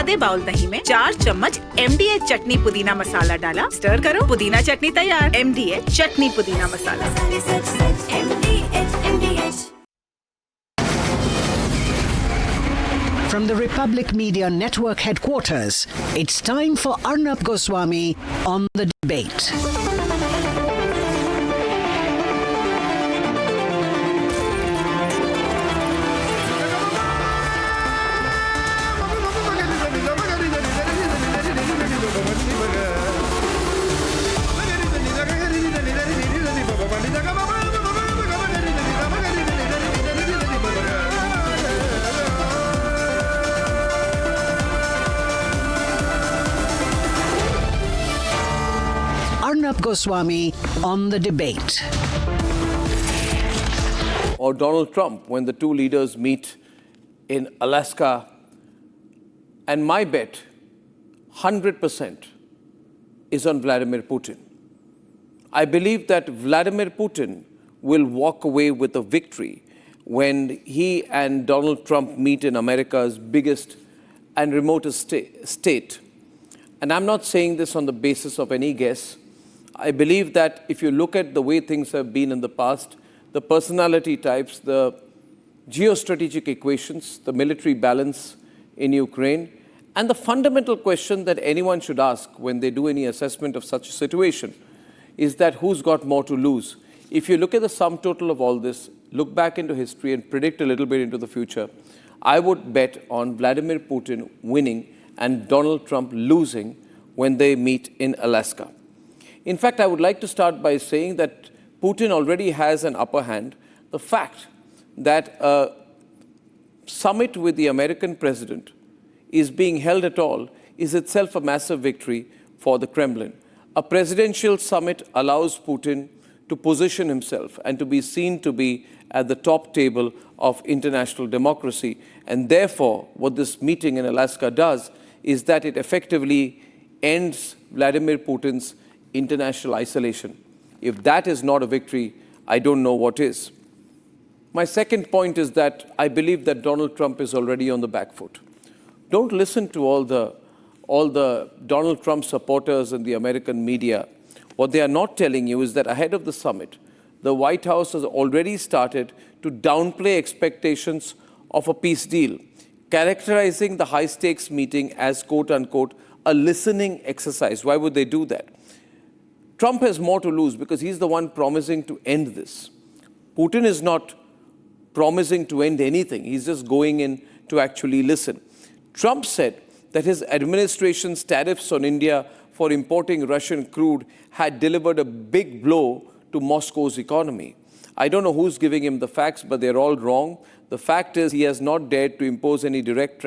आधे बाउल दही में 4 चम्मच MDH चटनी पुदीना मसाला डाला, स्टर करो, पुदीना चटनी तैयार। MDH चटनी पुदीना मसाला। From the Republic Media Network headquarters, it's time for Arnab Goswami on The Debate. Arnab Goswami on The Debate. Or Donald Trump when the two leaders meet in Alaska. And my bet, 100%, is on Vladimir Putin. I believe that Vladimir Putin will walk away with a victory when he and Donald Trump meet in America's biggest and remotest state. And I'm not saying this on the basis of any guess. I believe that if you look at the way things have been in the past, the personality types, the geostrategic equations, the military balance in Ukraine, and the fundamental question that anyone should ask when they do any assessment of such a situation is that who's got more to lose? If you look at the sum total of all this, look back into history and predict a little bit into the future, I would bet on Vladimir Putin winning and Donald Trump losing when they meet in Alaska. In fact, I would like to start by saying that Putin already has an upper hand. The fact that a summit with the American president is being held at all is itself a massive victory for the Kremlin. A presidential summit allows Putin to position himself and to be seen to be at the top table of international democracy. And therefore, what this meeting in Alaska does is that it effectively ends Vladimir Putin's international isolation. If that is not a victory, I don't know what is. My second point is that I believe that Donald Trump is already on the back foot. Don't listen to all the Donald Trump supporters in the American media. What they are not telling you is that ahead of the summit, the White House has already started to downplay expectations of a peace deal, characterizing the high-stakes meeting as, quote-unquote, a listening exercise. Why would they do that? Trump has more to lose because he's the one promising to end this. Putin is not promising to end anything. He's just going in to actually listen. Trump said that his administration's tariffs on India for importing Russian crude had delivered a big blow to Moscow's economy. I don't know who's giving him the facts, but they're all wrong. The fact is he has not dared to impose any direct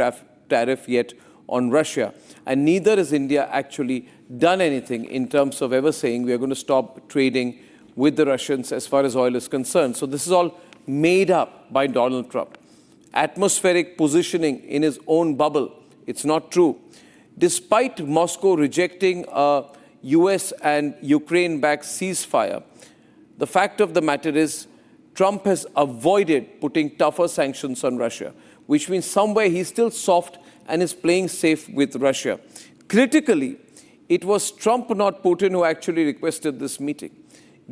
tariff yet on Russia. And neither has India actually done anything in terms of ever saying we are going to stop trading with the Russians as far as oil is concerned. So this is all made up by Donald Trump. Atmospheric positioning in his own bubble. It's not true. Despite Moscow rejecting a US and Ukraine-backed ceasefire, the fact of the matter is Trump has avoided putting tougher sanctions on Russia, which means somewhere he's still soft and is playing safe with Russia. Critically, it was Trump, not Putin, who actually requested this meeting,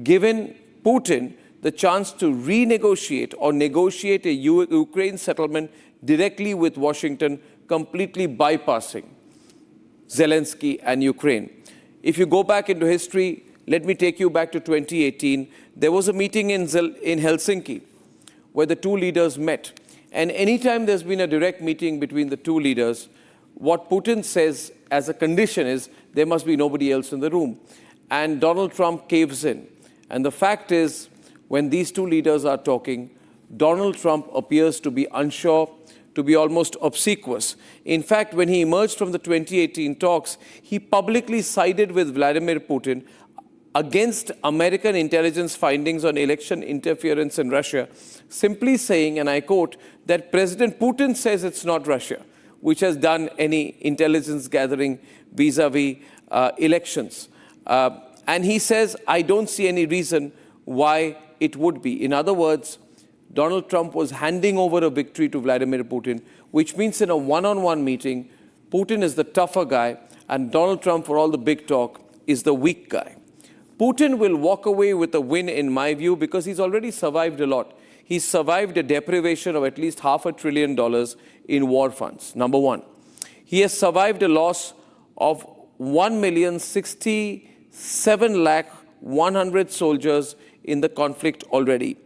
given Putin the chance to renegotiate or negotiate a Ukraine settlement directly with Washington, completely bypassing Zelensky and Ukraine. If you go back into history, let me take you back to 2018. There was a meeting in Helsinki where the two leaders met. And anytime there's been a direct meeting between the two leaders, what Putin says as a condition is there must be nobody else in the room. And Donald Trump caves in. And the fact is, when these two leaders are talking, Donald Trump appears to be unsure, to be almost obsequious. In fact, when he emerged from the 2018 talks, he publicly sided with Vladimir Putin against American intelligence findings on election interference in Russia, simply saying, and I quote, that President Putin says it's not Russia, which has done any intelligence gathering vis-a-vis elections. And he says, I don't see any reason why it would be. In other words, Donald Trump was handing over a victory to Vladimir Putin, which means in a one-on-one meeting, Putin is the tougher guy, and Donald Trump, for all the big talk, is the weak guy. Putin will walk away with a win, in my view, because he's already survived a lot. He's survived a deprivation of at least $500 billion in war funds, number one. He has survived a loss of 1,067,100 soldiers in the conflict already.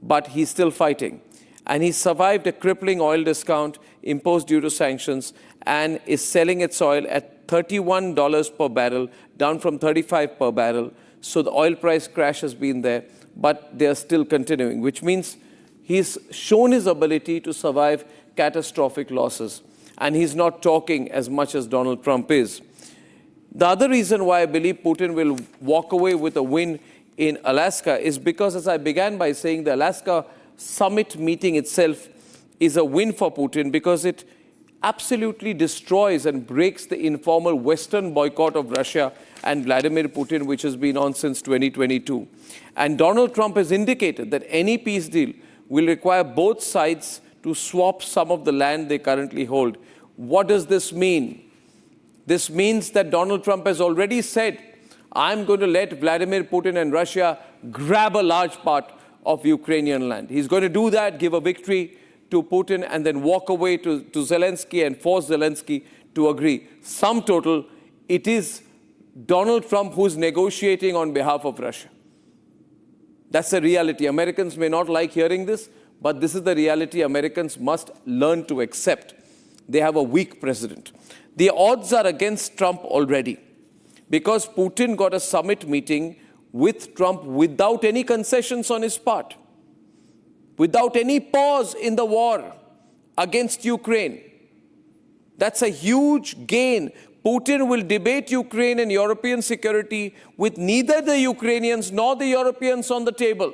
But he's still fighting. And he survived a crippling oil discount imposed due to sanctions and is selling its oil at $31 per barrel, down from $35 per barrel. So the oil price crash has been there, but they are still continuing, which means he's shown his ability to survive catastrophic losses. And he's not talking as much as Donald Trump is. The other reason why I believe Putin will walk away with a win in Alaska is because, as I began by saying, the Alaska summit meeting itself is a win for Putin because it absolutely destroys and breaks the informal Western boycott of Russia and Vladimir Putin, which has been on since 2022. And Donald Trump has indicated that any peace deal will require both sides to swap some of the land they currently hold. What does this mean? This means that Donald Trump has already said, I'm going to let Vladimir Putin and Russia grab a large part of Ukrainian land. He's going to do that, give a victory to Putin, and then walk away to Zelensky and force Zelensky to agree. Sum total, it is Donald Trump who's negotiating on behalf of Russia. That's the reality. Americans may not like hearing this, but this is the reality Americans must learn to accept. They have a weak president. The odds are against Trump already because Putin got a summit meeting with Trump without any concessions on his part, without any pause in the war against Ukraine. That's a huge gain. Putin will debate Ukraine and European security with neither the Ukrainians nor the Europeans on the table.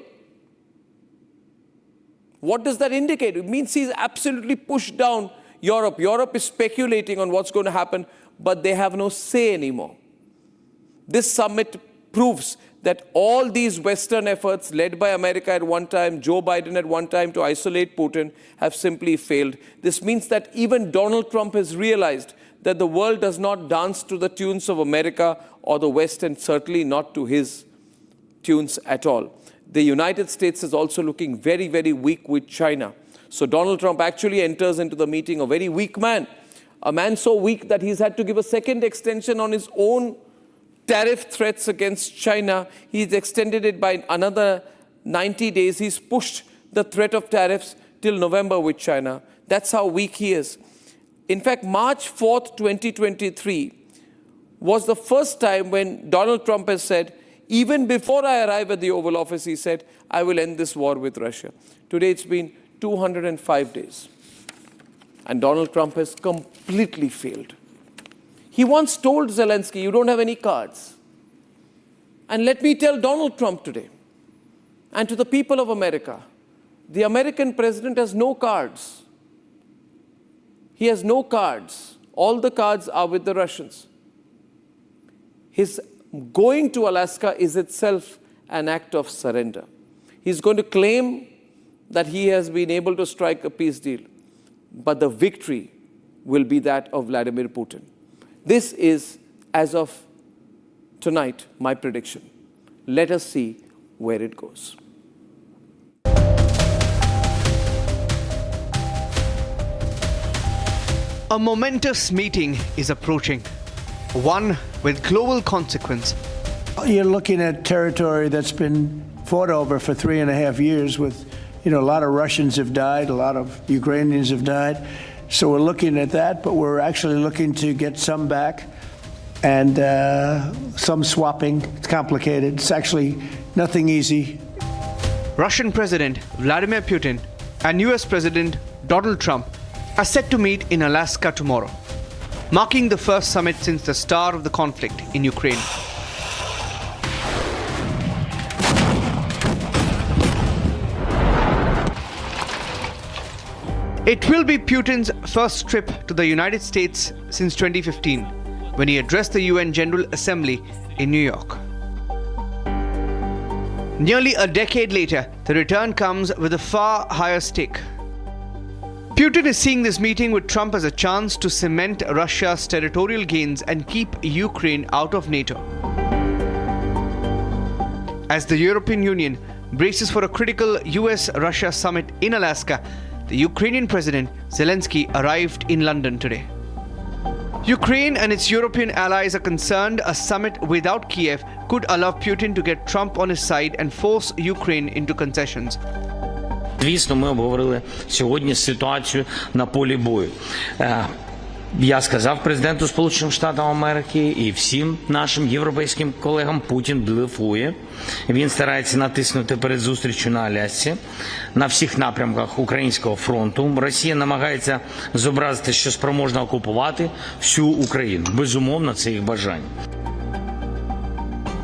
What does that indicate? It means he's absolutely pushed down Europe. Europe is speculating on what's going to happen, but they have no say anymore. This summit proves that all these Western efforts led by America at one time, Joe Biden at one time to isolate Putin have simply failed. This means that even Donald Trump has realized that the world does not dance to the tunes of America or the West, and certainly not to his tunes at all. The United States is also looking very, very weak with China. So Donald Trump actually enters into the meeting a very weak man, a man so weak that he's had to give a second extension on his own tariff threats against China. He's extended it by another 90 days. He's pushed the threat of tariffs till November with China. That's how weak he is. In fact, March 4th, 2023 was the first time when Donald Trump has said, even before I arrive at the Oval Office, he said, I will end this war with Russia. Today it's been 205 days. And Donald Trump has completely failed. He once told Zelensky, you don't have any cards. And let me tell Donald Trump today, and to the people of America, the American president has no cards. He has no cards. All the cards are with the Russians. His going to Alaska is itself an act of surrender. He's going to claim that he has been able to strike a peace deal, but the victory will be that of Vladimir Putin. This is, as of tonight, my prediction. Let us see where it goes. A momentous meeting is approaching, one with global consequence. You're looking at territory that's been fought over for 3.5 years with, a lot of Russians have died, a lot of Ukrainians have died. So we're looking at that, but we're actually looking to get some back and some swapping. It's complicated. It's actually nothing easy. Russian President Vladimir Putin and US President Donald Trump are set to meet in Alaska tomorrow, marking the first summit since the start of the conflict in Ukraine. It will be Putin's first trip to the United States since 2015, when he addressed the UN General Assembly in New York. Nearly a decade later, the return comes with a far higher stake. Putin is seeing this meeting with Trump as a chance to cement Russia's territorial gains and keep Ukraine out of NATO. As the European Union braces for a critical US-Russia summit in Alaska, the Ukrainian President Zelensky arrived in London today. Ukraine and its European allies are concerned a summit without Kiev could allow Putin to get Trump on his side and force Ukraine into concessions. Звісно, ми обговорили сьогодні ситуацію на полі бою. Я сказав президенту Сполучених Штатів Америки і всім нашим європейським колегам, Путін блефує. Він старається натиснути перед зустрічю на Алясці, на всіх напрямках українського фронту. Росія намагається зобразити, що спроможна окупувати всю Україну. Безумовно, це їх бажання.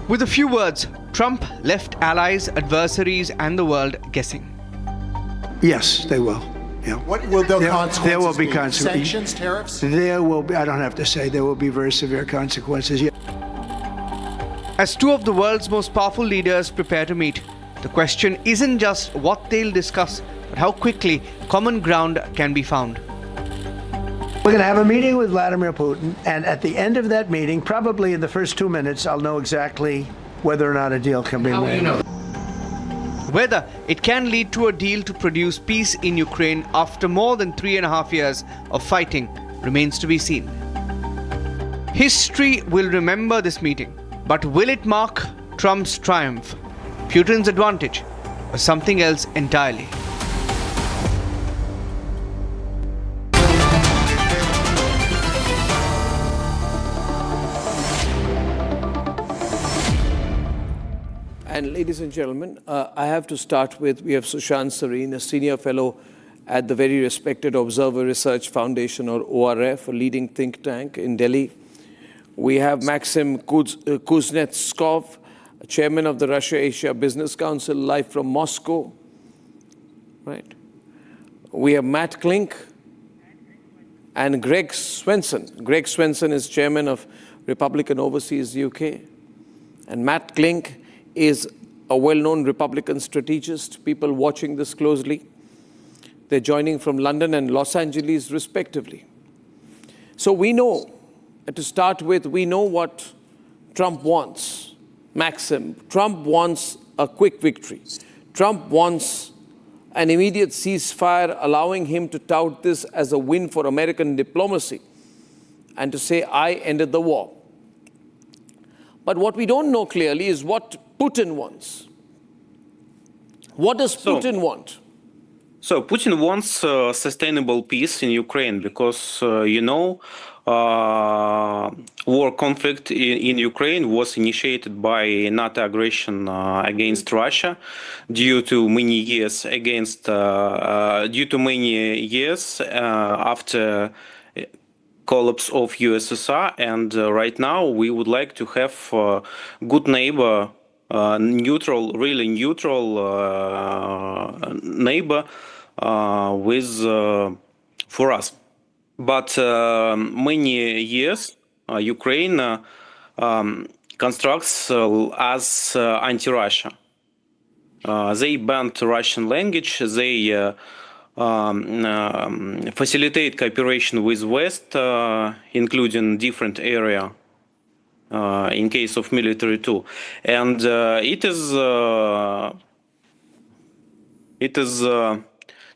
With a few words, Trump left allies, adversaries and the world guessing. Yes, they will. Yeah. What will the consequences There will be be? consequences. Sanctions, tariffs? There will be, I don't have to say, there will be very severe consequences. Yeah. As two of the world's most powerful leaders prepare to meet, the question isn't just what they'll discuss, but how quickly common ground can be found. We're going to have a meeting with Vladimir Putin, and at the end of that meeting, probably in the first 2 minutes, I'll know exactly whether or not a deal can be made. Whether it can lead to a deal to produce peace in Ukraine after more than 3.5 years of fighting remains to be seen. History will remember this meeting, but will it mark Trump's triumph, Putin's advantage, or something else entirely? And ladies and gentlemen, I have to start with, we have Sushant Sareen, a senior fellow at the very respected Observer Research Foundation, or ORF, a leading think tank in Delhi. We have Maxim Kuznetsov, chairman of the Russia-Asia Business Council, live from Moscow. Right. We have Matt Klink and Greg Swenson. Greg Swenson is chairman of Republican Overseas UK. And Matt Klink is a well-known Republican strategist, people watching this closely. They're joining from London and Los Angeles, respectively. So we know, to start with, we know what Trump wants. Maxim, Trump wants a quick victory. Trump wants an immediate ceasefire, allowing him to tout this as a win for American diplomacy and to say, I ended the war. But what we don't know clearly is what Putin wants. What does Putin want? So Putin wants sustainable peace in Ukraine because, war conflict in Ukraine was initiated by NATO aggression against Russia due to many years after collapse of USSR, and right now we would like to have a good neighbor, really neutral neighbor for us. But many years Ukraine constructs as anti-Russia. They banned Russian language. They facilitate cooperation with West, including different area, in case of military too. And it is a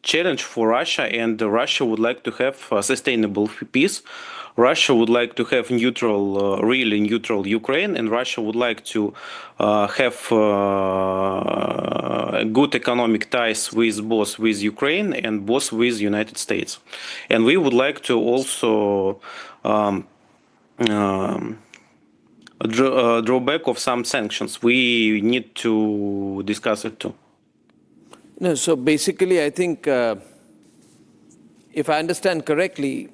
challenge for Russia, and Russia would like to have sustainable peace. Russia would like to have really neutral Ukraine, and Russia would like to have good economic ties with both with Ukraine and both with United States. And we would like to also drawback of some sanctions. We need to discuss it too. No, so basically, I think, if I understand correctly,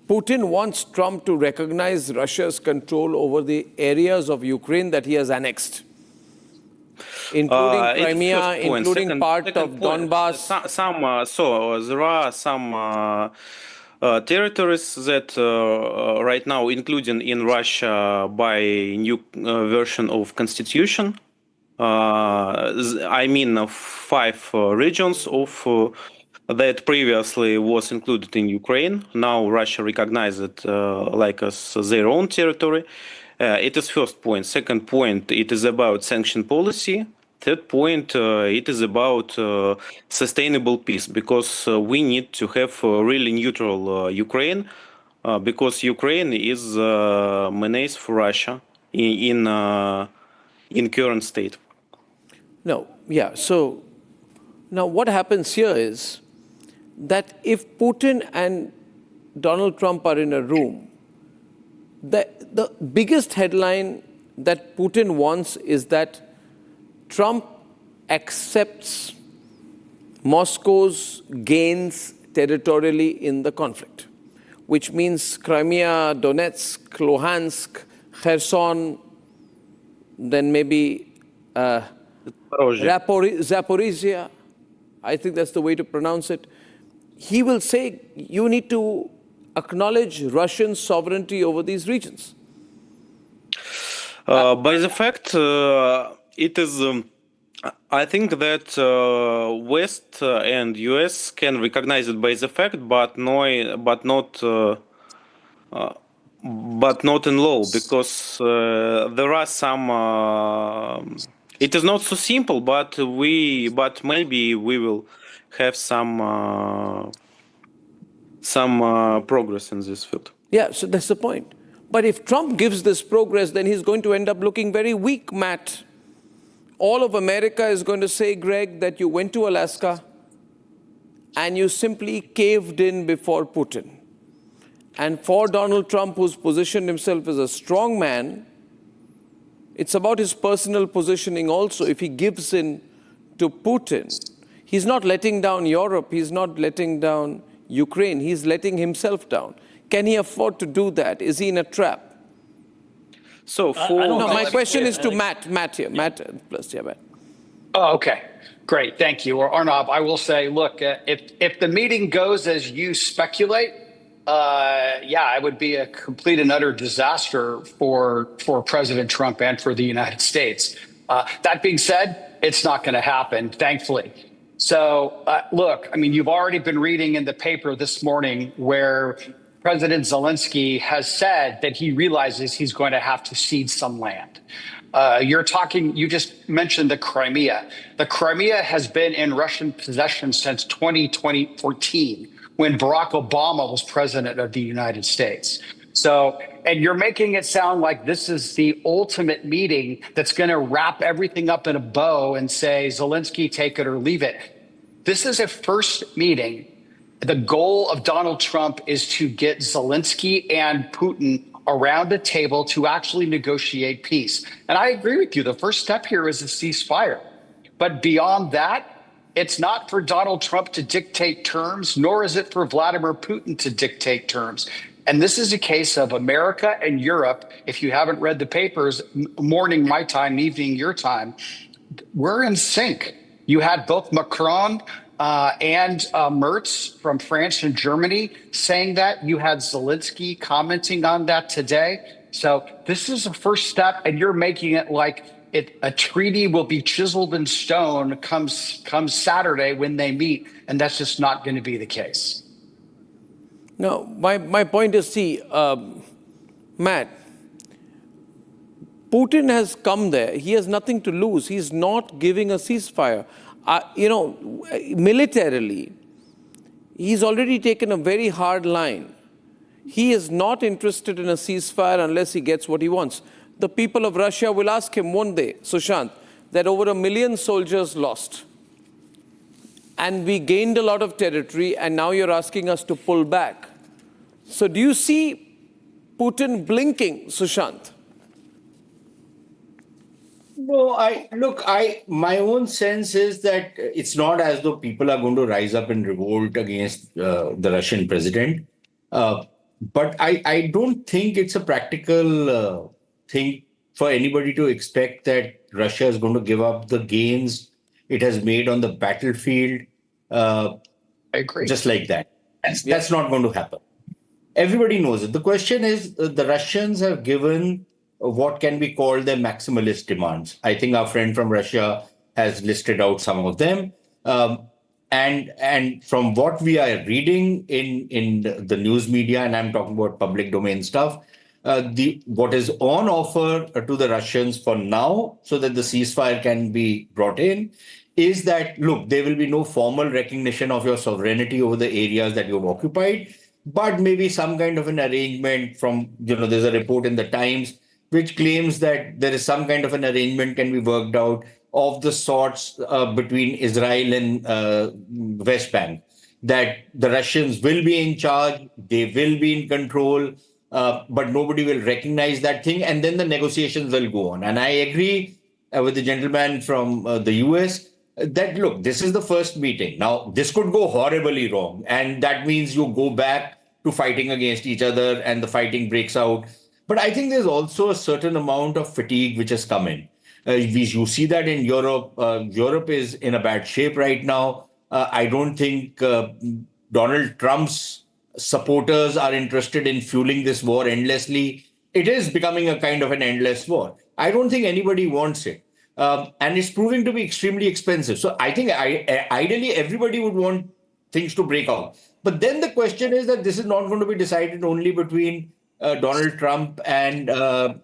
Putin wants Trump to recognize Russia's control over the areas of Ukraine that he has annexed, including Crimea, including part of Donbass. There are some territories that right now, including in Russia, by new version of constitution, five regions of that previously was included in Ukraine. Now Russia recognizes it like as their own territory. It is first point. Second point, it is about sanction policy. Third point, it is about sustainable peace, because we need to have a really neutral Ukraine, because Ukraine is a menace for Russia in current state. No, yeah. So now what happens here is that if Putin and Donald Trump are in a room, the biggest headline that Putin wants is that Trump accepts Moscow's gains territorially in the conflict, which means Crimea, Donetsk, Luhansk, Kherson, then maybe Zaporizhia, I think that's the way to pronounce it. He will say, you need to acknowledge Russian sovereignty over these regions. By the fact, it is. I think that West and US can recognize it by the fact, but not in law, because there are some. It is not so simple, but maybe we will have some progress in this field. Yeah, so that's the point. But if Trump gives this progress, then he's going to end up looking very weak, Matt. All of America is going to say, Greg, that you went to Alaska and you simply caved in before Putin. And for Donald Trump, who's positioned himself as a strong man, it's about his personal positioning also. If he gives in to Putin, he's not letting down Europe, he's not letting down Ukraine, he's letting himself down. Can he afford to do that? Is he in a trap? So my question is to Matt. Matt here. Matt plus, yeah, Matt. Oh, okay. Great. Thank you. Or Arnab, I will say, look, if the meeting goes as you speculate, it would be a complete and utter disaster for President Trump and for the United States. That being said, it's not going to happen, thankfully. So, look, I mean, you've already been reading in the paper this morning where President Zelensky has said that he realizes he's going to have to cede some land. You just mentioned the Crimea. The Crimea has been in Russian possession since 2014, when Barack Obama was president of the United States. So, and you're making it sound like this is the ultimate meeting that's going to wrap everything up in a bow and say, Zelensky, take it or leave it. This is a first meeting. The goal of Donald Trump is to get Zelensky and Putin around a table to actually negotiate peace. And I agree with you. The first step here is a ceasefire. But beyond that, it's not for Donald Trump to dictate terms, nor is it for Vladimir Putin to dictate terms. And this is a case of America and Europe. If you haven't read the papers, morning my time, evening your time, we're in sync. You had both Macron and Merz from France and Germany saying that. You had Zelensky commenting on that today. So this is a first step, and you're making it like a treaty will be chiseled in stone comes Saturday when they meet, and that's just not going to be the case. No, my point is, Matt, Putin has come there. He has nothing to lose. He's not giving a ceasefire. Militarily, he's already taken a very hard line. He is not interested in a ceasefire unless he gets what he wants. The people of Russia will ask him one day, Sushant, that over 1 million soldiers lost. And we gained a lot of territory, and now you're asking us to pull back. So do you see Putin blinking, Sushant? No, my own sense is that it's not as though people are going to rise up in revolt against the Russian president. But I don't think it's a practical thing for anybody to expect that Russia is going to give up the gains it has made on the battlefield. I agree. Just like that. That's not going to happen. Everybody knows it. The question is, the Russians have given what can be called their maximalist demands. I think our friend from Russia has listed out some of them. And from what we are reading in the news media, and I'm talking about public domain stuff, what is on offer to the Russians for now, so that the ceasefire can be brought in, is that, look, there will be no formal recognition of your sovereignty over the areas that you've occupied, but maybe some kind of an arrangement from, there's a report in the Times which claims that there is some kind of an arrangement can be worked out of the sorts between Israel and West Bank, that the Russians will be in charge, they will be in control, but nobody will recognize that thing, and then the negotiations will go on. And I agree with the gentleman from the US that, look, this is the first meeting. Now, this could go horribly wrong, and that means you go back to fighting against each other and the fighting breaks out. But I think there's also a certain amount of fatigue which has come in. You see that in Europe. Europe is in a bad shape right now. I don't think Donald Trump's supporters are interested in fueling this war endlessly. It is becoming a kind of an endless war. I don't think anybody wants it. And it's proving to be extremely expensive. So I think ideally everybody would want things to break out. But then the question is that this is not going to be decided only between Donald Trump and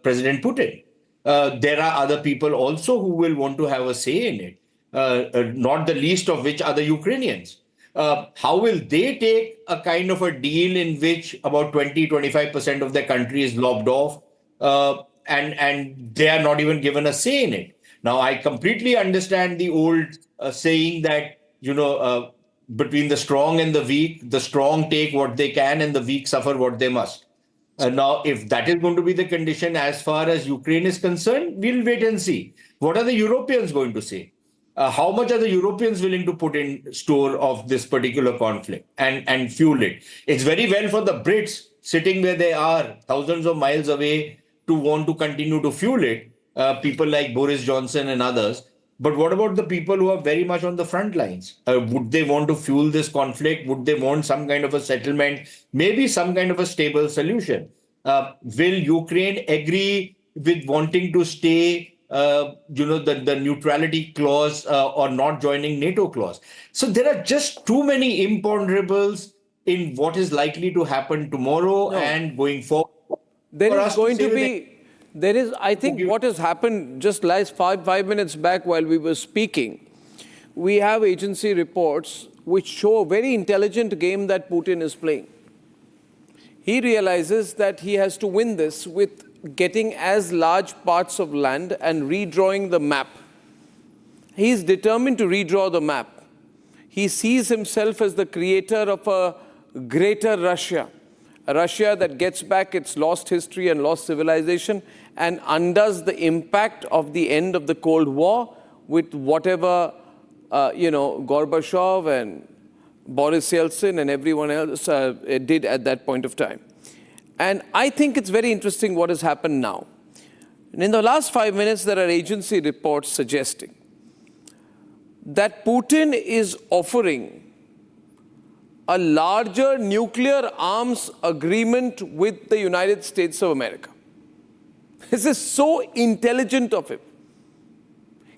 President Putin. There are other people also who will want to have a say in it, not the least of which are the Ukrainians. How will they take a kind of a deal in which about 20-25% of their country is lobbed off and they are not even given a say in it? Now, I completely understand the old saying that, between the strong and the weak, the strong take what they can and the weak suffer what they must. Now, if that is going to be the condition as far as Ukraine is concerned, we'll wait and see. What are the Europeans going to say? How much are the Europeans willing to put in store of this particular conflict and fuel it? It's very well for the Brits sitting where they are, thousands of miles away, to want to continue to fuel it. People like Boris Johnson and others. But what about the people who are very much on the front lines? Would they want to fuel this conflict? Would they want some kind of a settlement? Maybe some kind of a stable solution? Will Ukraine agree with wanting to stay, the neutrality clause or not joining NATO clause? So there are just too many imponderables in what is likely to happen tomorrow and going forward. There is going to be... I think what has happened just last five minutes back while we were speaking, we have agency reports which show a very intelligent game that Putin is playing. He realizes that he has to win this with getting as large parts of land and redrawing the map. He is determined to redraw the map. He sees himself as the creator of a greater Russia. A Russia that gets back its lost history and lost civilization and undoes the impact of the end of the Cold War with whatever, Gorbachev and Boris Yeltsin and everyone else did at that point of time. And I think it's very interesting what has happened now. And in the last 5 minutes, there are agency reports suggesting that Putin is offering a larger nuclear arms agreement with the United States of America. This is so intelligent of him.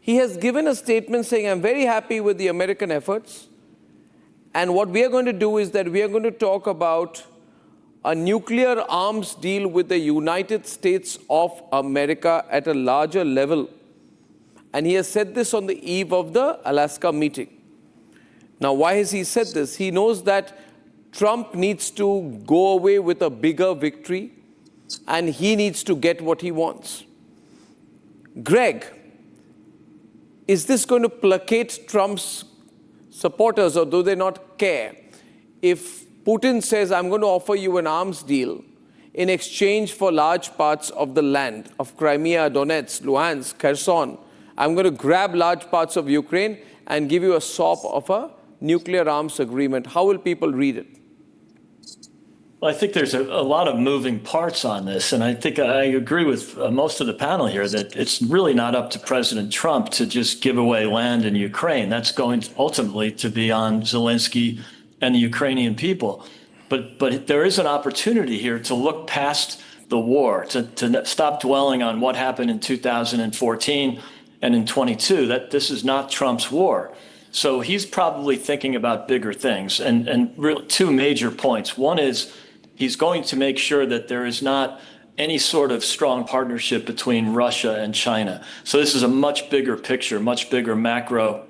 He has given a statement saying, I'm very happy with the American efforts. And what we are going to do is that we are going to talk about a nuclear arms deal with the United States of America at a larger level. And he has said this on the eve of the Alaska meeting. Now, why has he said this? He knows that Trump needs to go away with a bigger victory, and he needs to get what he wants. Greg, is this going to placate Trump's supporters, or do they not care? If Putin says, I'm going to offer you an arms deal in exchange for large parts of the land of Crimea, Donetsk, Luhansk, Kherson, I'm going to grab large parts of Ukraine and give you a sop of a nuclear arms agreement. How will people read it? Well, I think there's a lot of moving parts on this, and I think I agree with most of the panel here that it's really not up to President Trump to just give away land in Ukraine. That's going ultimately to be on Zelensky and the Ukrainian people. But there is an opportunity here to look past the war, to stop dwelling on what happened in 2014 and in 22, that this is not Trump's war. So he's probably thinking about bigger things. And really two major points. One is he's going to make sure that there is not any sort of strong partnership between Russia and China. So this is a much bigger picture, much bigger macro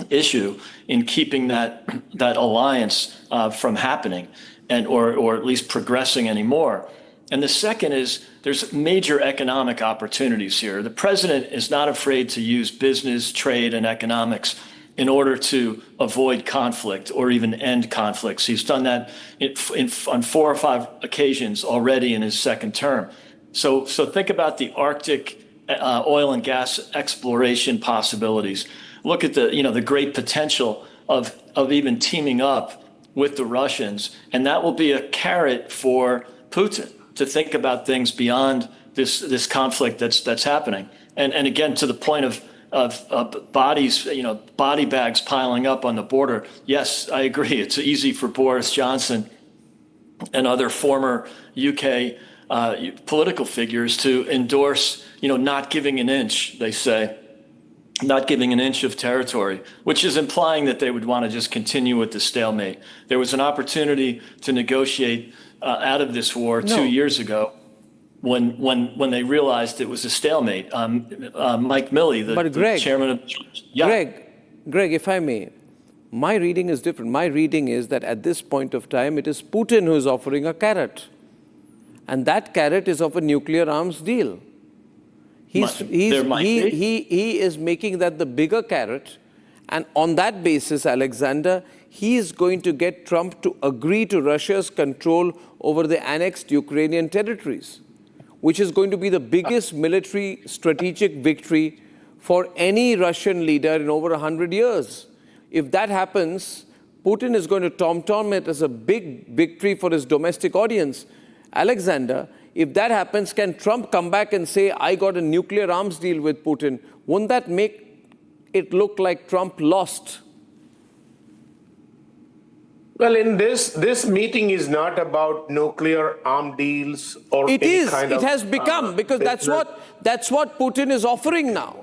issue in keeping that alliance from happening or at least progressing anymore. And the second is there's major economic opportunities here. The president is not afraid to use business, trade, and economics in order to avoid conflict or even end conflicts. He's done that on 4 or 5 occasions already in his second term. So think about the Arctic oil and gas exploration possibilities. Look at the great potential of even teaming up with the Russians, and that will be a carrot for Putin to think about things beyond this conflict that's happening. And again, to the point of bodies, body bags piling up on the border. Yes, I agree. It's easy for Boris Johnson and other former UK political figures to endorse, not giving an inch, they say, not giving an inch of territory, which is implying that they would want to just continue with the stalemate. There was an opportunity to negotiate out of this war 2 years ago when they realized it was a stalemate. Mike Milley, the chairman of... Yeah. Greg, if I may, my reading is different. My reading is that at this point of time, it is Putin who is offering a carrot. And that carrot is of a nuclear arms deal. He is making that the bigger carrot. And on that basis, Alexander, he is going to get Trump to agree to Russia's control over the annexed Ukrainian territories, which is going to be the biggest military strategic victory for any Russian leader in over 100 years. If that happens, Putin is going to tom-tom it as a big victory for his domestic audience. Alexander, if that happens, can Trump come back and say, I got a nuclear arms deal with Putin? Won't that make it look like Trump lost? Well, in this meeting is not about nuclear arm deals or it any is. kind of... It has become, because that's what Putin is offering now.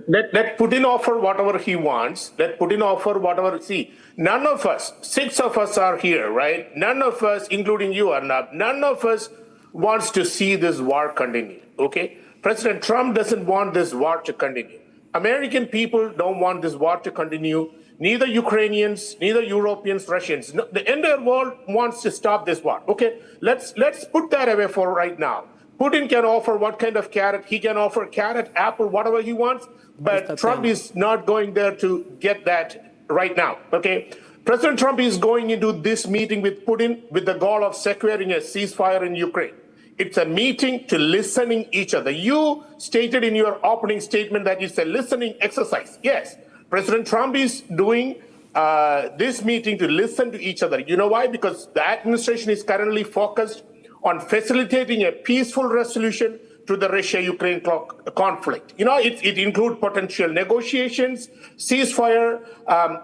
Let Putin offer whatever he wants. Let Putin offer whatever... See, none of us, 6 of us are here, right? None of us, including you, Arnab, none of us wants to see this war continue, okay? President Trump doesn't want this war to continue. American people don't want this war to continue. Neither Ukrainians, neither Europeans, Russians. No, the entire world wants to stop this war, okay? Let's put that away for right now. Putin can offer what kind of carrot? He can offer carrot, apple, whatever he wants, but Trump is not going there to get that right now, okay? President Trump is going into this meeting with Putin with the goal of securing a ceasefire in Ukraine. It's a meeting to listening each other. You stated in your opening statement that it's a listening exercise. Yes, President Trump is doing this meeting to listen to each other. You know why? Because the administration is currently focused on facilitating a peaceful resolution to the Russia-Ukraine conflict. It includes potential negotiations, ceasefire,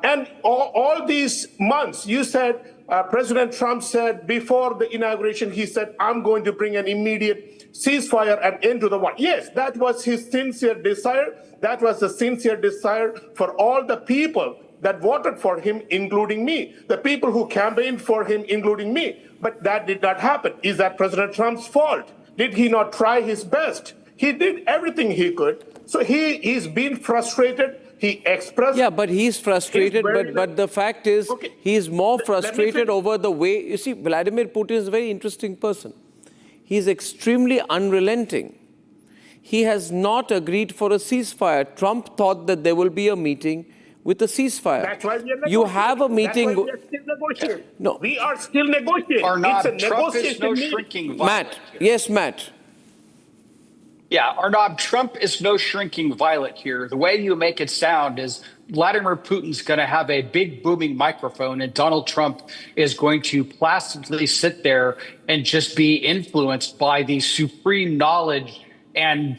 and all these months, you said, President Trump said before the inauguration, he said, I'm going to bring an immediate ceasefire and end to the war. Yes, that was his sincere desire. That was the sincere desire for all the people that voted for him, including me, the people who campaigned for him, including me. But that did not happen. Is that President Trump's fault? Did he not try his best? He did everything he could. So he's been frustrated. He expressed... Yeah, but he's frustrated. But the fact is, he's more frustrated over the way... You see, Vladimir Putin is a very interesting person. He's extremely unrelenting. He has not agreed for a ceasefire. Trump thought that there will be a meeting with a ceasefire. That's why we are negotiating. You have a meeting... That's why we are still negotiating. No. We are still negotiating. Arnab, it's a Trump is no negotiation shrinking violet. Matt. Yes, Matt. Yeah, Arnab, Trump is no shrinking violet here. The way you make it sound is Vladimir Putin's going to have a big booming microphone and Donald Trump is going to placidly sit there and just be influenced by the supreme knowledge and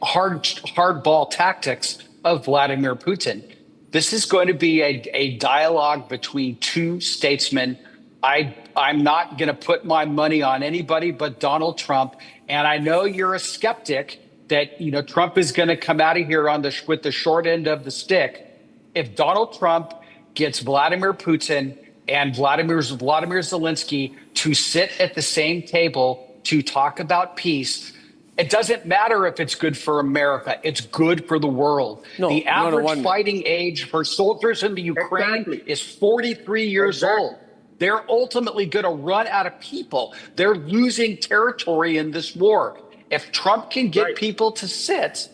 hardball tactics of Vladimir Putin. This is going to be a dialogue between two statesmen I'm not going to put my money on anybody but Donald Trump. And I know you're a skeptic that, Trump is going to come out of here with the short end of the stick. If Donald Trump gets Vladimir Putin and Vladimir Zelensky to sit at the same table to talk about peace, it doesn't matter if it's good for America. It's good for the world. The average fighting age for soldiers in the Ukraine is 43 years old. They're ultimately going to run out of people. They're losing territory in this war. If Trump can get people to sit,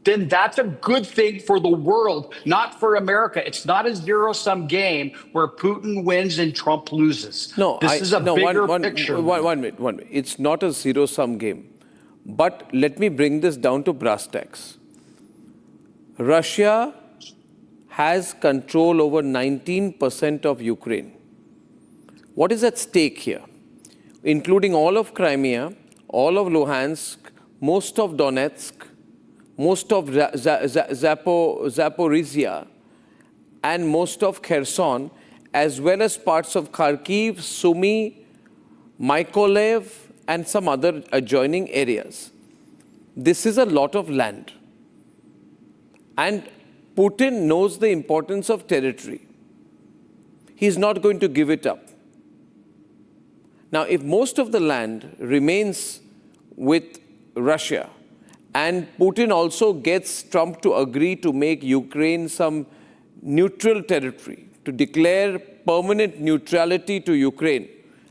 then that's a good thing for the world, not for America. It's not a zero-sum game where Putin wins and Trump loses. This is a bigger picture. One minute. It's not a zero-sum game. But let me bring this down to brass tacks. Russia has control over 19% of Ukraine. What is at stake here? Including all of Crimea, all of Luhansk, most of Donetsk, most of Zaporizhia, and most of Kherson, as well as parts of Kharkiv, Sumy, Mykolaiv, and some other adjoining areas. This is a lot of land. And Putin knows the importance of territory. He's not going to give it up. Now, if most of the land remains with Russia, and Putin also gets Trump to agree to make Ukraine some neutral territory, to declare permanent neutrality to Ukraine,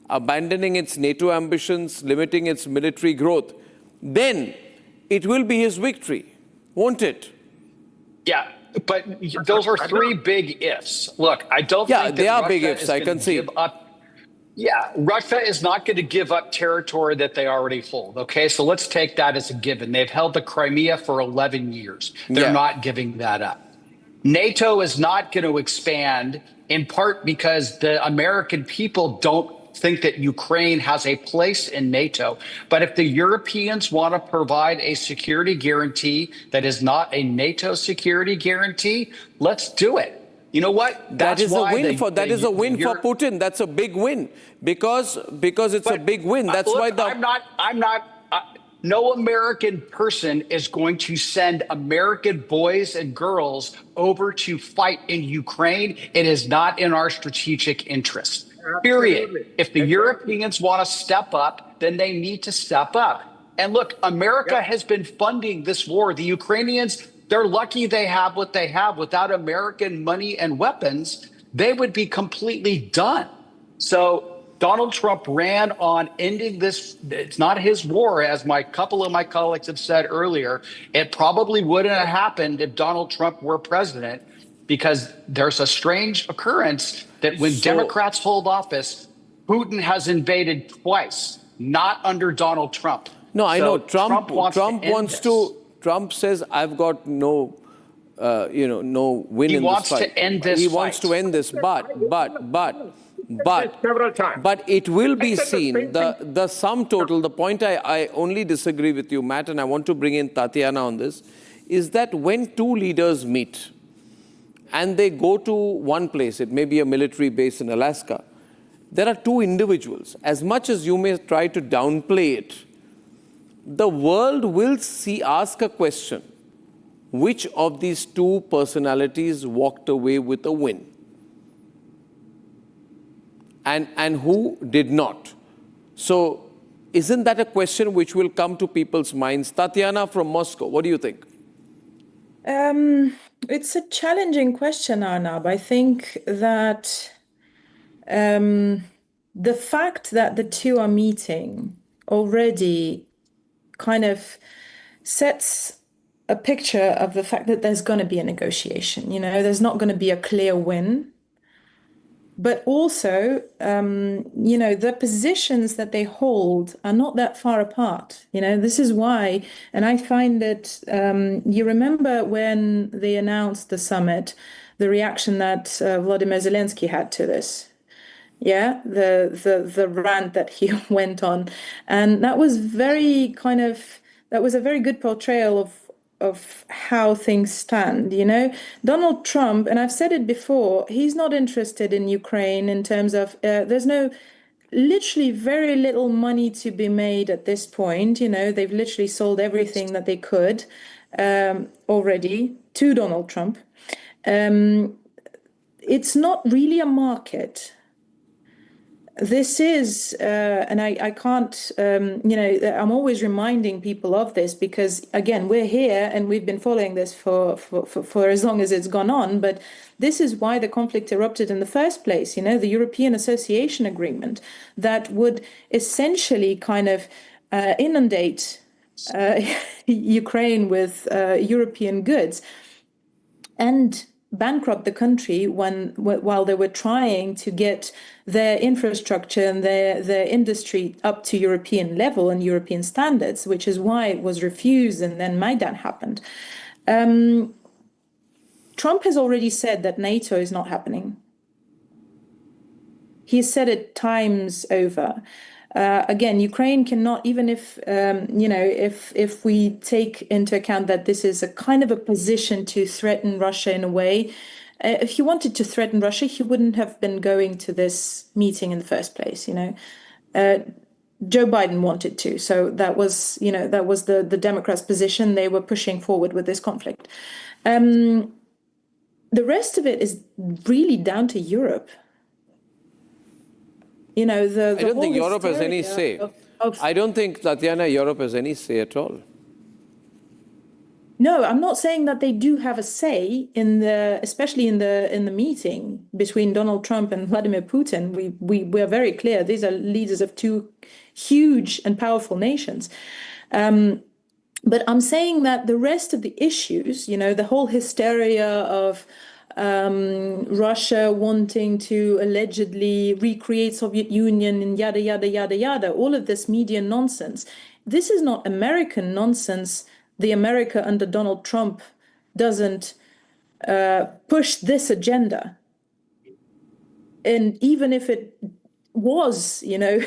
abandoning its NATO ambitions, limiting its military growth, then it will be his victory, won't it? Yeah, but those are three big ifs. Look, I don't think that they are Russia big ifs, I can see. Russia is not going to give up territory that they already hold. Okay, so let's take that as a given. They've held the Crimea for 11 years. They're not giving that up. NATO is not going to expand, in part because the American people don't think that Ukraine has a place in NATO. But if the Europeans want to provide a security guarantee that is not a NATO security guarantee, let's do it. You know what? That is a win for Putin. That's a big win because it's a big win. That's why no American person is going to send American boys and girls over to fight in Ukraine. It is not in our strategic interest. Period. If the Europeans want to step up, then they need to step up. And look, America has been funding this war. The Ukrainians, they're lucky they have what they have. Without American money and weapons, they would be completely done. So Donald Trump ran on ending this. It's not his war, as couple of my colleagues have said earlier. It probably wouldn't have happened if Donald Trump were president, because there's a strange occurrence that when Democrats hold office, Putin has invaded twice, not under Donald Trump. No, I know Trump wants to. Trump says, "I've got no win in this fight." He wants to end this, but several times. But it will be seen. The sum total. The point I only disagree with you, Matt, and I want to bring in Tatiana on this, is that when two leaders meet and they go to one place, it may be a military base in Alaska, there are two individuals. As much as you may try to downplay it, the world will ask a question: which of these two personalities walked away with a win? And who did not? So isn't that a question which will come to people's minds? Tatiana from Moscow, what do you think? It's a challenging question, Arnab. I think that the fact that the two are meeting already kind of sets a picture of the fact that there's going to be a negotiation. There's not going to be a clear win. But also, the positions that they hold are not that far apart. This is why, and I find that you remember when they announced the summit, the reaction that Volodymyr Zelensky had to this. Yeah, the rant that he went on, and that was a very good portrayal of how things stand. You know, Donald Trump, and I've said it before, he's not interested in Ukraine in terms of there's literally very little money to be made at this point. You know, they've literally sold everything that they could already to Donald Trump. It's not really a market. This is, and I can't, I'm always reminding people of this because, again, we're here and we've been following this for as long as it's gone on. But this is why the conflict erupted in the first place. You know, the European Association Agreement that would essentially kind of inundate Ukraine with European goods and bankrupt the country while they were trying to get their infrastructure and their industry up to European level and European standards, which is why it was refused and then Maidan happened. Trump has already said that NATO is not happening. He's said it times over. Again, Ukraine cannot, even if, if we take into account that this is a kind of a position to threaten Russia in a way, if he wanted to threaten Russia, he wouldn't have been going to this meeting in the first place, you know. Joe Biden wanted to, so that was the Democrats' position. They were pushing forward with this conflict. The rest of it is really down to Europe. You know, I don't think Europe has any say. I don't think, Tatiana, Europe has any say at all. No, I'm not saying that they do have a say especially in the meeting between Donald Trump and Vladimir Putin. We are very clear. These are leaders of two huge and powerful nations. But I'm saying that the rest of the issues, you know, the whole hysteria of Russia wanting to allegedly recreate Soviet Union and yada, yada, yada, yada, all of this media nonsense. This is not American nonsense. The America under Donald Trump doesn't push this agenda. And even if it was, you know...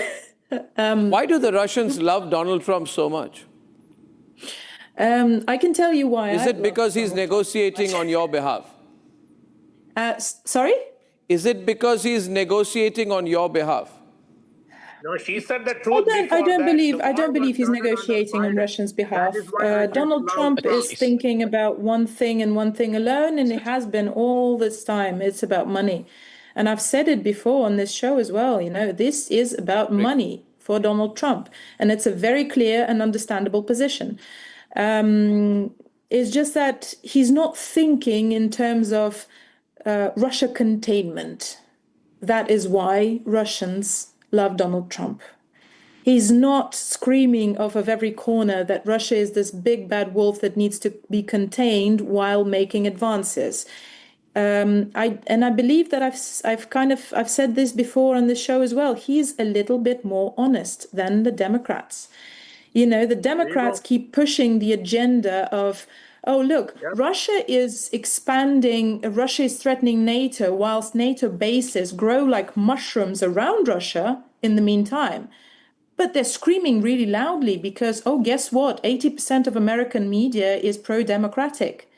why do the Russians love Donald Trump so much? I can tell you why. Is it because he's negotiating on your behalf? Sorry? Is it because he's negotiating on your behalf? No, she said the truth. I don't believe he's negotiating on Russians' behalf. Donald Trump is thinking about one thing and one thing alone, and it has been all this time. It's about money. And I've said it before on this show as well, you know, this is about money for Donald Trump. And it's a very clear and understandable position. It's just that he's not thinking in terms of Russia containment. That is why Russians love Donald Trump. He's not screaming off of every corner that Russia is this big bad wolf that needs to be contained while making advances. I believe that I've said this before on the show as well. He's a little bit more honest than the Democrats. You know, the Democrats keep pushing the agenda of, oh, look, Russia is expanding, Russia is threatening NATO whilst NATO bases grow like mushrooms around Russia in the meantime. But they're screaming really loudly because, oh, guess what? 80% of American media is pro-democratic.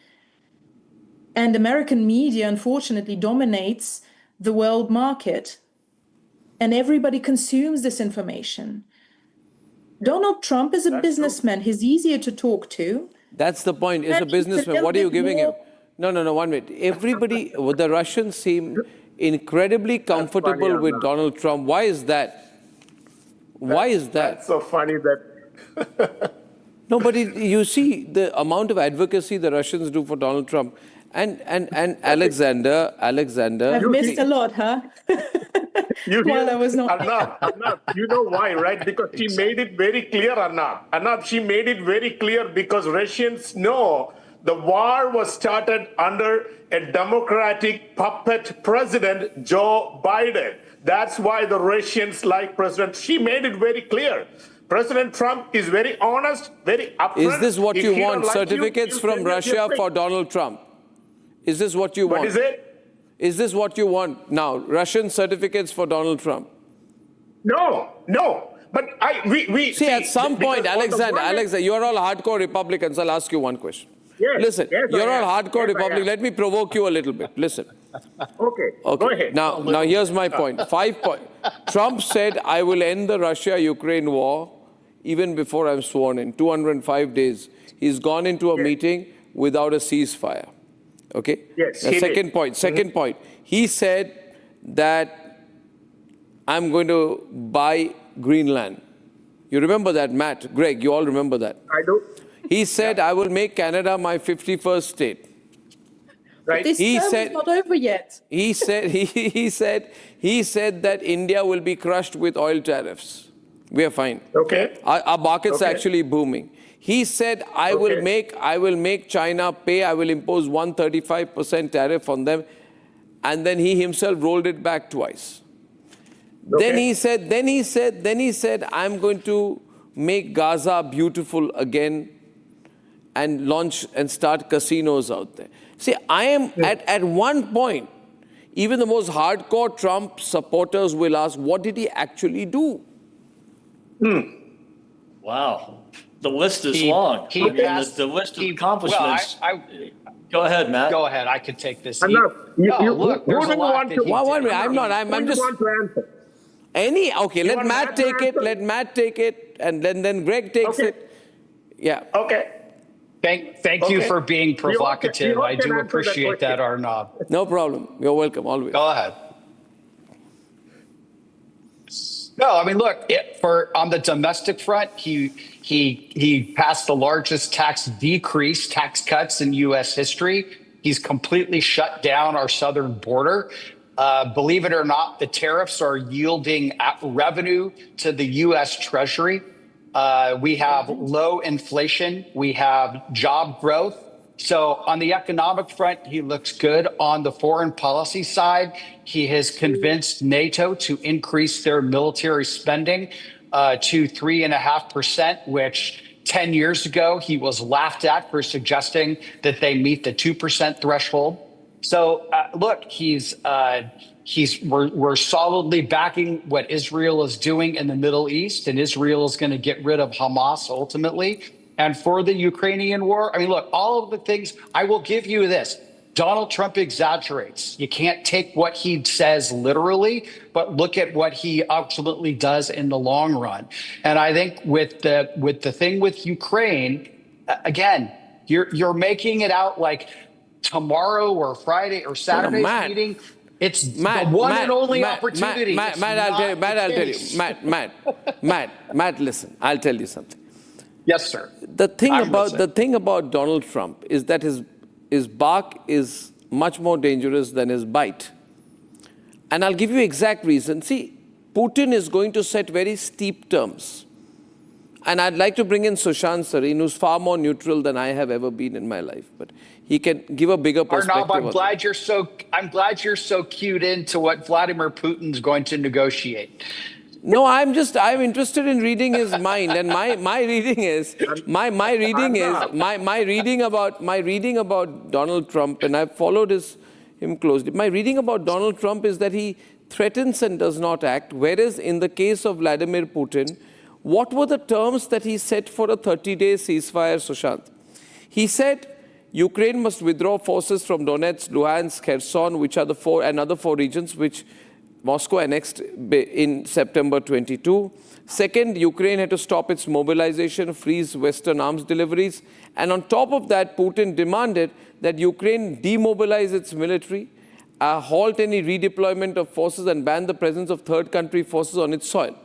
And American media, unfortunately, dominates the world market. And everybody consumes this information. Donald Trump is a businessman. He's easier to talk to. That's the point. He's a businessman. What are you giving him? No, 1 minute. Everybody, the Russians seem incredibly comfortable with Donald Trump. Why is that? Why is that? That's so funny that... No, but you see the amount of advocacy the Russians do for Donald Trump. And Alexander. I've missed a lot, huh? While I was not. Arnab, you know why, right? Because she made it very clear, Arnab, she made it very clear because Russians know the war was started under a democratic puppet president, Joe Biden. That's why the Russians like President. She made it very clear. President Trump is very honest, very upfront. Is this what you want? Certificates from Russia for Donald Trump? Is this what you want? What is it? Is this what you want now? Russian certificates for Donald Trump? No. But we see, at some point, Alexander, you're all hardcore Republicans. I'll ask you one question. Yes, listen. yes, You're I all am. hardcore Yes, I Republic. am. Let me provoke you a little bit. Listen. Okay, go ahead. Now here's my point. 5 point. Trump said, I will end the Russia-Ukraine war even before I'm sworn in. 205 days. He's gone into a meeting without a ceasefire. Okay? Yes, The he second did. point. Second point. He said that I'm going to buy Greenland. You remember that, Matt? Greg, you all remember that? I do. He said, I will make Canada my 51st state. Right. This He term said- is not over yet. He said that India will be crushed with oil tariffs. We are fine. Okay. Our market's Okay. actually booming. He said, I will make China pay, I will impose 135% tariff on them. And then he himself rolled it back twice. Then he said, I'm going to make Gaza beautiful again and launch and start casinos out there. See, I am at one point, even the most hardcore Trump supporters will ask, what did he actually do? Wow. The list is He- long. he I mean, passed- the list of he- accomplishments. well, Go ahead, Matt. Go ahead. I could take this. Arnab, Look, who there's do a you lot want that to? he One did. minute, I'm not, I'm Who do just, you want to answer? okay, let want Matt Matt to take it, answer? let Matt take it, and then Greg takes Okay. it. Yeah. Okay. Thank you Okay. for being provocative. We all I can do answer that appreciate that, question. Arnab. No problem. You're welcome, always. Go ahead. No, I mean, look, on the domestic front, he passed the largest tax cuts in U.S. history. He's completely shut down our southern border. Believe it or not, the tariffs are yielding revenue to the U.S. Treasury. We have low inflation. We have job growth. So on the economic front, he looks good. On the foreign policy side, he has convinced NATO to increase their military spending to 3.5%, which 10 years ago he was laughed at for suggesting that they meet the 2% threshold. So look, we're solidly backing what Israel is doing in the Middle East, and Israel is going to get rid of Hamas ultimately. And for the Ukrainian war, I mean, look, all of the things, I will give you this. Donald Trump exaggerates. You can't take what he says literally, but look at what he ultimately does in the long run. And I think with the thing with Ukraine, again, you're making it out like tomorrow or Friday or Saturday's Matt, meeting. It's Matt, the one Matt, and only Matt, opportunity. Matt, It's I'll tell you, not Matt, the I'll tell you, case. Matt, listen, I'll tell you something. Yes, sir. The thing I'm listening. about Donald Trump is that his bark is much more dangerous than his bite. And I'll give you exact reason. See, Putin is going to set very steep terms. And I'd like to bring in Sushant Sareen, who's far more neutral than I have ever been in my life. But he can give a bigger perspective. Arnab, I'm glad you're so cued into what Vladimir Putin's going to negotiate. No, I'm interested in reading his mind, and my reading about Donald Trump, and I've followed him closely. My reading about Donald Trump is that he threatens and does not act, whereas in the case of Vladimir Putin, what were the terms that he set for a 30-day ceasefire, Sushant? He said Ukraine must withdraw forces from Donetsk, Luhansk, Kherson, which are the other four regions which Moscow annexed in September 22. Second, Ukraine had to stop its mobilization, freeze Western arms deliveries. And on top of that, Putin demanded that Ukraine demobilize its military, halt any redeployment of forces, and ban the presence of third country forces on its soil.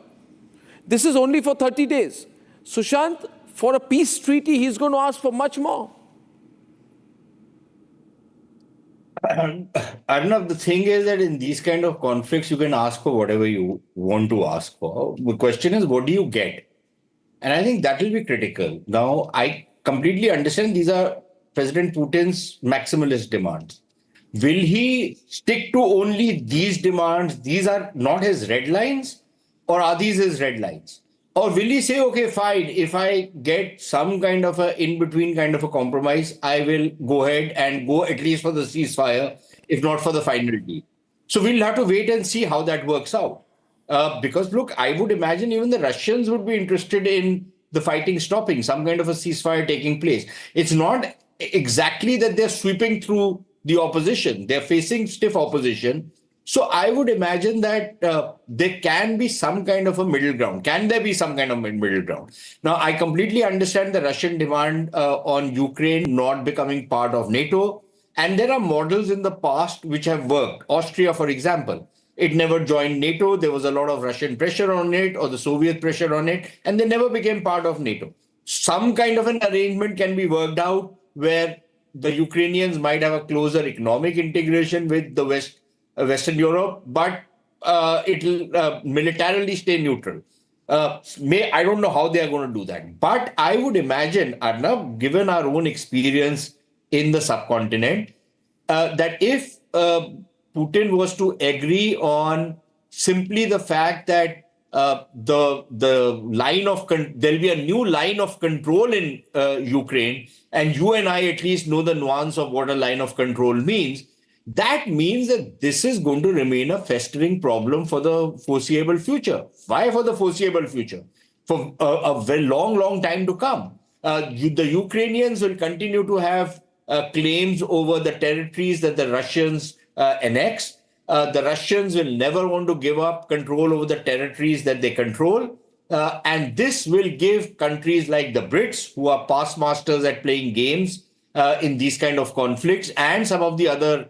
This is only for 30 days. Sushant, for a peace treaty, he's going to ask for much more. Arnab, the thing is that in these kind of conflicts, you can ask for whatever you want to ask for. The question is, what do you get? And I think that will be critical. Now, I completely understand these are President Putin's maximalist demands. Will he stick to only these demands? These are not his red lines, or are these his red lines? Or will he say, okay, fine, if I get some kind of a in-between kind of a compromise, I will go ahead and go at least for the ceasefire, if not for the final deal. So we'll have to wait and see how that works out. Because look, I would imagine even the Russians would be interested in the fighting stopping, some kind of a ceasefire taking place. It's not exactly that they're sweeping through the opposition. They're facing stiff opposition. So I would imagine that there can be some kind of a middle ground. Can there be some kind of middle ground? Now, I completely understand the Russian demand on Ukraine not becoming part of NATO. And there are models in the past which have worked. Austria, for example, it never joined NATO. There was a lot of Russian pressure on it or the Soviet pressure on it, and they never became part of NATO. Some kind of an arrangement can be worked out where the Ukrainians might have a closer economic integration with the Western Europe, but it'll militarily stay neutral. I don't know how they are going to do that. But I would imagine, Arnab, given our own experience in the subcontinent, that if Putin was to agree on simply the fact that the line of there'll be a new line of control in Ukraine, and you and I at least know the nuance of what a line of control means. That means that this is going to remain a festering problem for the foreseeable future. Why for the foreseeable future? For a very long time to come. The Ukrainians will continue to have claims over the territories that the Russians annex. The Russians will never want to give up control over the territories that they control. And this will give countries like the Brits, who are past masters at playing games in these kind of conflicts, and some of the other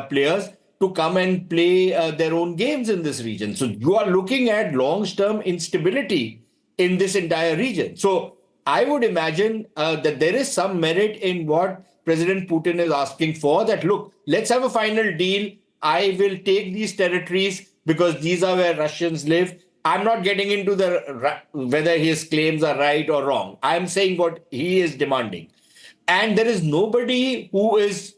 players, to come and play their own games in this region. So you are looking at long-term instability in this entire region. So I would imagine that there is some merit in what President Putin is asking for, that, look, let's have a final deal. I will take these territories because these are where Russians live. I'm not getting into whether his claims are right or wrong. I'm saying what he is demanding. And there is nobody who is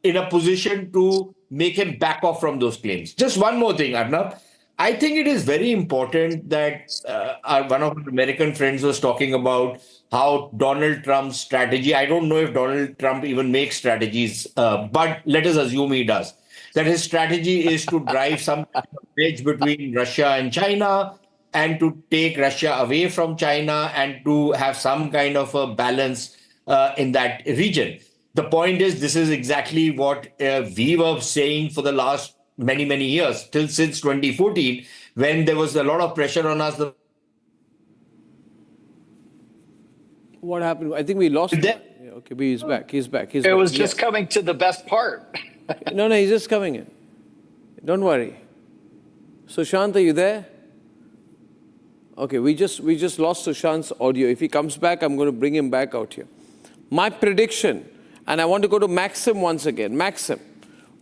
in a position to make him back off from those claims. Just one more thing, Arnab. I think it is very important that one of our American friends was talking about how Donald Trump's strategy, I don't know if Donald Trump even makes strategies, but let us assume he does, that his strategy is to drive some bridge between Russia and China, and to take Russia away from China, and to have some kind of a balance in that region. The point is, this is exactly what we were saying for the last many years, since 2014, when there was a lot of pressure on us. What happened? I think we lost him. Yeah, okay, but he's back. He's back. It was just coming to the best part. No, he's just coming in. Don't worry. Sushant, are you there? Okay, we just lost Sushant's audio. If he comes back, I'm going to bring him back out here. My prediction, and I want to go to Maxim once again. Maxim,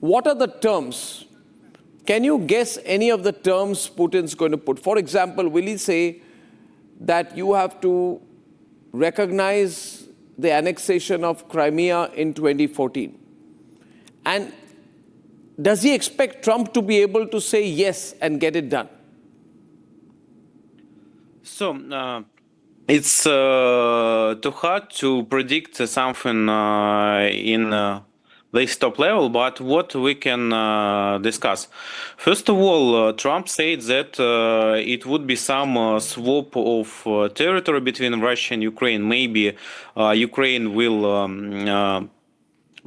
what are the terms? Can you guess any of the terms Putin's going to put? For example, will he say that you have to recognize the annexation of Crimea in 2014? And does he expect Trump to be able to say yes and get it done? So it's too hard to predict something in this top level, but what we can discuss. First of all, Trump said that it would be some swap of territory between Russia and Ukraine. Maybe Ukraine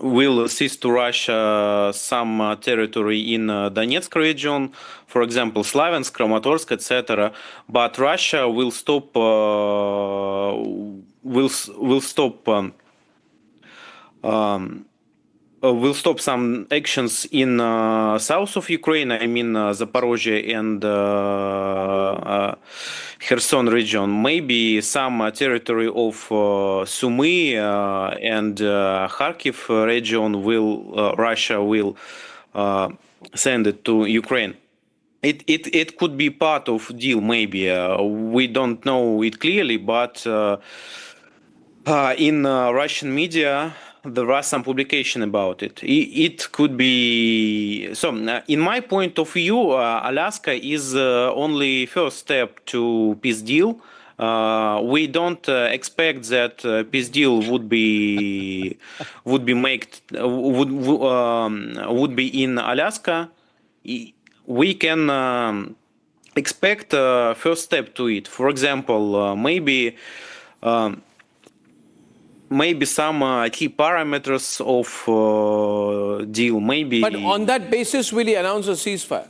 will cease to Russia some territory in Donetsk region, for example, Slaviansk, Kramatorsk, etc. But Russia will stop will stop some actions in south of Ukraine. I mean Zaporozhye and Kherson region. Maybe some territory of Sumy and Kharkiv region Russia will send it to Ukraine. It could be part of deal. Maybe we don't know it clearly, but in Russian media there are some publication about it. It could be so. In my point of view, Alaska is only first step to peace deal. We don't expect that peace deal would be in Alaska. We can expect first step to it. For example, maybe maybe some key parameters of deal. Maybe. But on that basis, will he announce a ceasefire?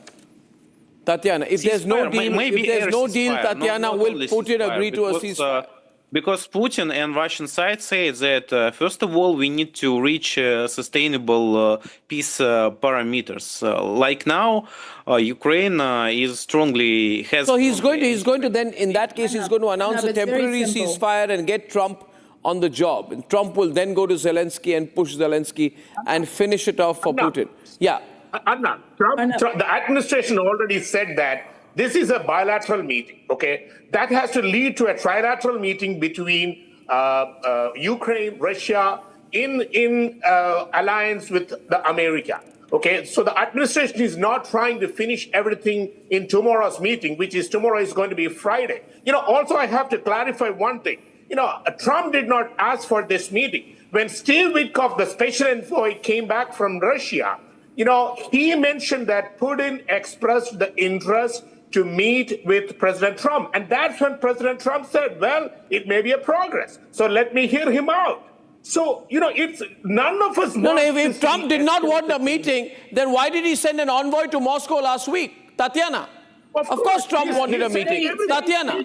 Tatiana, if there's no Ceasefire, deal, maybe if there's no deal, ceasefire, Tatiana, not will only Putin ceasefire, agree to a ceasefire? Because Putin and Russian side say that first of all we need to reach sustainable peace parameters. Like now, Ukraine is strongly has. So he's going to then, in that case, he's going to announce a it's very temporary simple. ceasefire and get Trump on the job. And Trump will then go to Zelensky and push Zelensky and finish it off for Putin. Yeah. Arnab, the administration already said that this is a bilateral meeting, okay? That has to lead to a trilateral meeting between Ukraine, Russia, in alliance with America, okay? So the administration is not trying to finish everything in tomorrow's meeting, which is tomorrow is going to be Friday. Also I have to clarify one thing. Trump did not ask for this meeting. When Steve Witkoff, the special envoy, came back from Russia, he mentioned that Putin expressed the interest to meet with President Trump. And that's when President Trump said, well, it may be a progress. So let me hear him out. So, it's none of us. No, if Trump did not want a meeting, then why did he send an envoy to Moscow last week? Tatiana. Of course Trump wanted a meeting. Tatiana.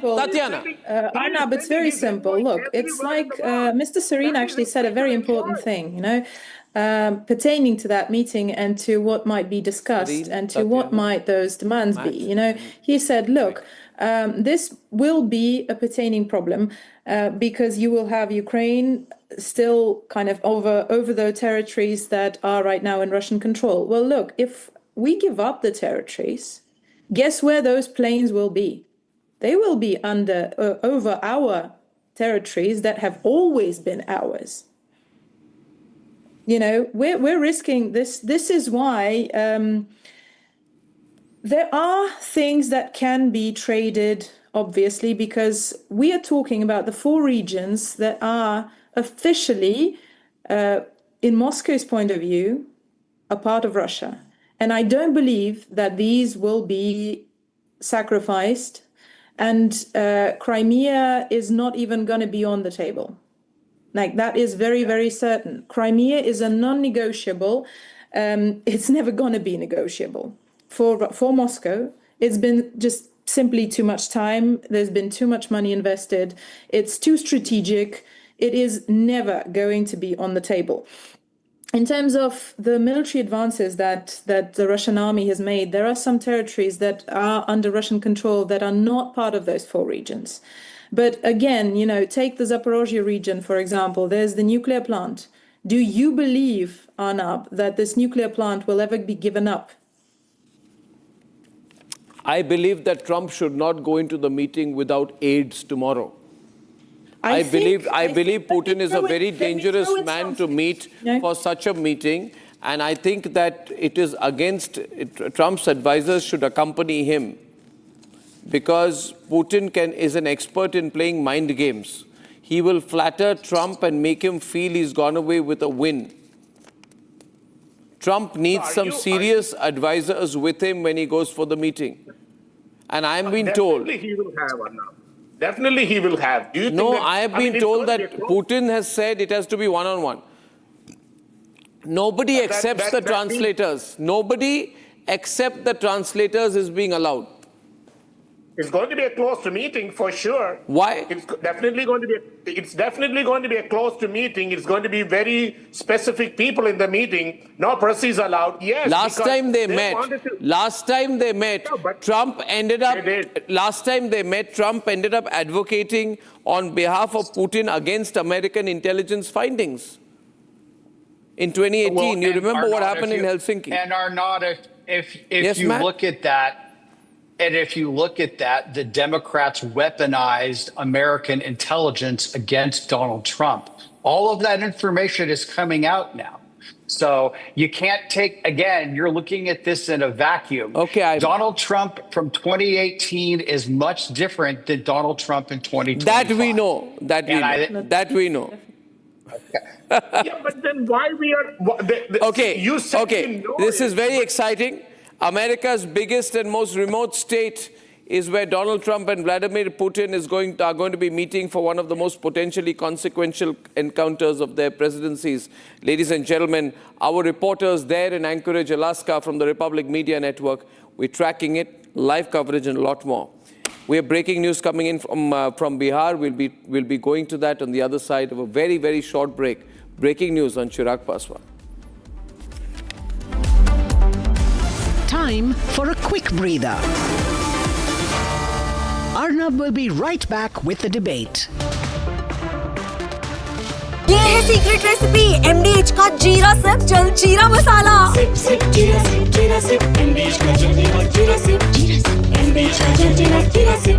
Arnab, it's very simple. Look, it's like Mr. Serene actually said a very important thing, pertaining to that meeting and to what might be discussed and to what might those demands be. He said, look, this will be a pertaining problem because you will have Ukraine still kind of over the territories that are right now in Russian control. Well, look, if we give up the territories, guess where those planes will be? They will be over our territories that have always been ours. We're risking this. This is why there are things that can be traded, obviously, because we are talking about the 4 regions that are officially, in Moscow's point of view, a part of Russia. And I don't believe that these will be sacrificed. And Crimea is not even going to be on the table. Like, that is very, very certain. Crimea is a non-negotiable. It's never going to be negotiable. For Moscow, it's been just simply too much time. There's been too much money invested. It's too strategic. It is never going to be on the table. In terms of the military advances that the Russian army has made, there are some territories that are under Russian control that are not part of those 4 regions. But again, take the Zaporozhye region, for example. There's the nuclear plant. Do you believe, Arnab, that this nuclear plant will ever be given up? I believe that Trump should not go into the meeting without aids tomorrow. I believe Putin is a very dangerous man to meet for such a meeting. And I think that it is against Trump's advisors should accompany him, because Putin is an expert in playing mind games. He will flatter Trump and make him feel he's gone away with a win. Trump needs some serious advisors with him when he goes for the meeting. And I'm being told. Definitely he will have, Arnab. Definitely he will have. Do you think that, I have been told that Putin has said it has to be one-on-one. Nobody accepts the translators. Nobody except the translators is being allowed. It's going to be a closed meeting for sure. Why? It's definitely going to be a closed meeting. It's going to be very specific people in the meeting. No proxies allowed. Yes. Last time they met, Trump ended up advocating on behalf of Putin against American intelligence findings. In 2018, you remember what happened in Helsinki? And Arnab, if Yes, you Matt? look at that, and if you look at that, the Democrats weaponized American intelligence against Donald Trump. All of that information is coming out now. So you can't you're looking at this in a vacuum. Okay, Donald Trump from 2018 is much different than Donald Trump in 2020. That we know. That we know. Yeah, but then why we are... You said you know this it, is very exciting. America's biggest and most remote state is where Donald Trump and Vladimir Putin are going to be meeting for one of the most potentially consequential encounters of their presidencies. Ladies and gentlemen, our reporters there in Anchorage, Alaska, from the Republic Media Network, we're tracking it, live coverage and a lot more. We have breaking news coming in from Bihar. We'll be going to that on the other side of a very, very short break. Breaking news on Chirag Paswan. Time for a quick breather. Arnab will be right back with the debate. ये है secret recipe MDH का जीरा SIP जल जीरा मसाला SIP SIP जीरा SIP MDH का जल जीरा जीरा सिप MDH का जल जीरा जीरा सिप